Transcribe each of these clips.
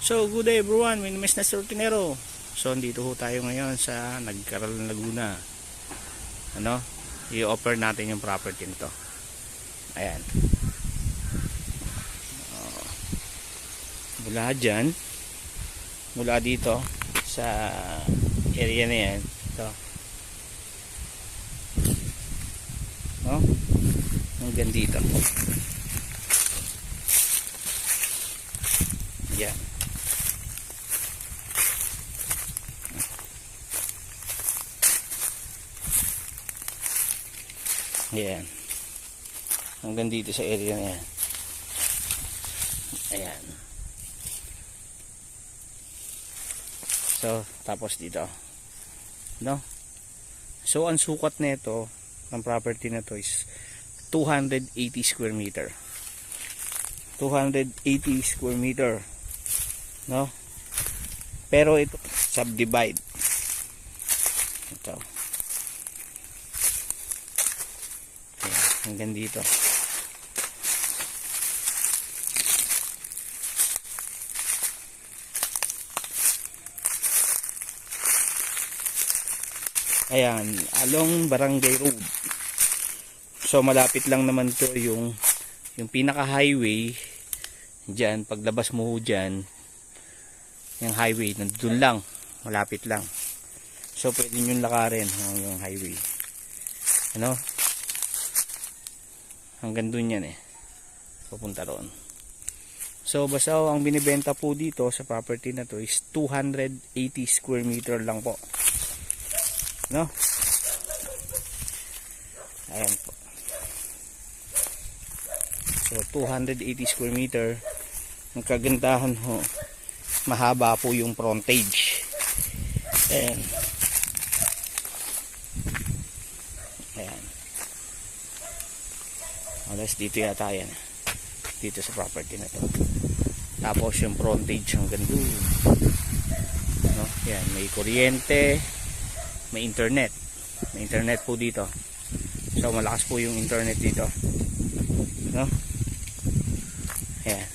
So, good day everyone, my name is Nestor Tinero. So, dito ho tayo ngayon sa Nagkaral, Laguna. I-offer natin yung property nito. Ayan. Mula dyan, mula dito sa area na yan, ito. Hanggang dito. Ayan. Ayan. Hanggang dito sa area na yan. Ayan. So, tapos dito. So, ang sukat nito ng property na to is 280 square meter. 280 square meter. Pero ito, subdivide. Ito. Hanggang dito. Ayan, along Barangay Road. So malapit lang naman to yung pinaka highway diyan, paglabas mo diyan, yung highway nandun lang, malapit lang. So pwede niyo lakarin yung highway. Hanggang dun yan papunta roon. So basta ang binibenta po dito sa property na to is 280 square meter lang po. Ayan po. So 280 square meter. Ang kagandahan ho, mahaba po yung frontage. Ayan. Alas dito yata yan, dito sa property na to. Tapos yung frontage hanggang doon. Yan, may kuryente, may internet po dito. So malakas po yung internet dito. Yan.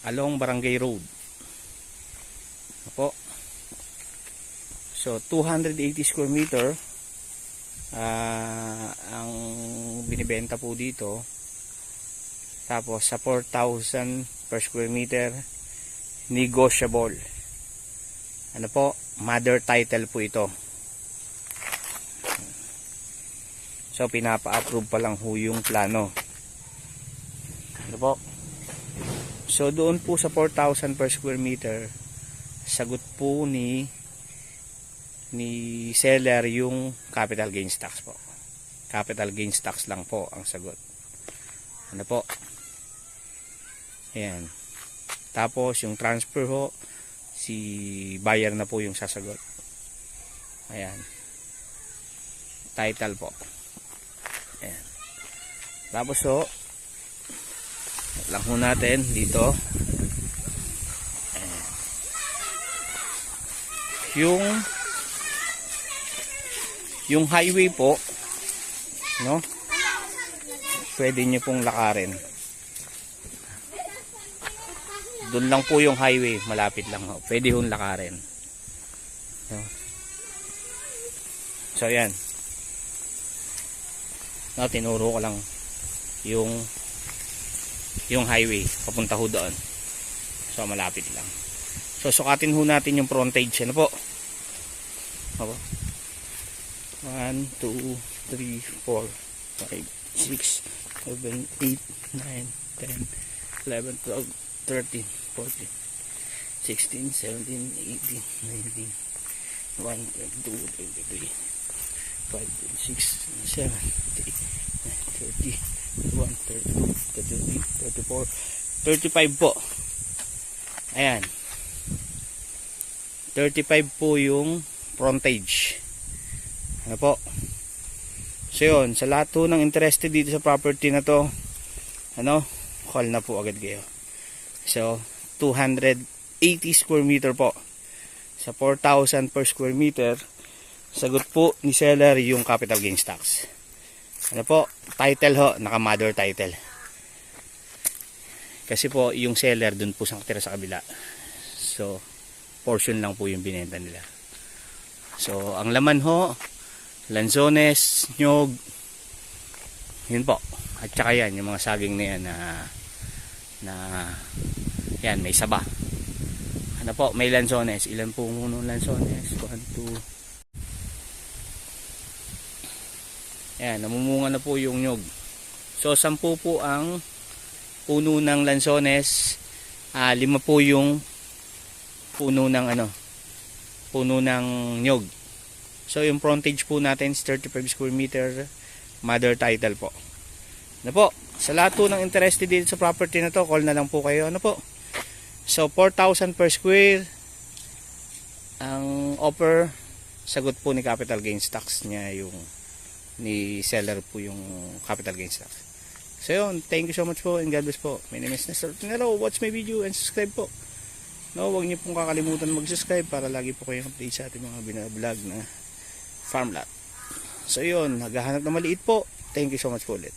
Along Barangay Road. Apo. So 280 square meter ang binibenta po dito. Tapos sa 4,000 per square meter negotiable. Mother title po ito. So pinapa-approve pa lang ho yung plano. So doon po sa 4,000 per square meter, sagot po ni seller yung capital gains tax po. Capital gains tax lang po ang sagot. Ayan. Tapos yung transfer ho, si buyer na po yung sasagot. Ayan. Title po. Ayan. Tapos ho, lang ho natin dito. Ayan. Yung highway po, pwede nyo pong lakarin. Doon lang po yung highway, malapit lang ho. Pwede hong lakarin. So yan. Tinuro ko lang yung highway papunta ho doon. So malapit lang. So sukatin ho natin yung frontage. 1, 2, 3, 4, 5, 6, 7, 8, 9, 10, 11, 12, 13, 14, 16, 17, 18, 19, 1, 2, 3, 5, 6, 7, 8, 9, 30, 1, 32, 33, 34, 35 po. Ayan. 35 po yung frontage. So yun, sa lahat po ng interested dito sa property na to, call na po agad kayo. So 280 square meter po. Sa 4,000 per square meter, sagot po ni seller yung capital gains tax. Ano po, title ho, naka mother title. Kasi po yung seller dun po sa katira sa kabila. So portion lang po yung binenta nila. So ang laman ho, lanzones, nyog, yun po. At saka yan, yung mga saging na yan na yan, may saba. Ano po, may lanzones. Ilan po muna lanzones? 1, 2. Yan, namumunga na po yung nyog. So 10 po ang puno ng lanzones. 5 po yung puno ng puno ng nyog. So yung frontage po natin is 35 square meter, mother title po. Ano po, sa lahat po ng interested dito sa property na to, call na lang po kayo. Ano po, so 4,000 per square ang offer. Sagot po ni capital gains tax niya, yung ni seller po yung capital gains tax. So yun, thank you so much po and God bless po. My name is Nestor Tinero. Watch my video and subscribe po. No, huwag niyo pong kakalimutan mag-subscribe para lagi po kayong update sa ating mga binablog na farm lot. So yun, naghahanap na maliit po. Thank you so much po ulit.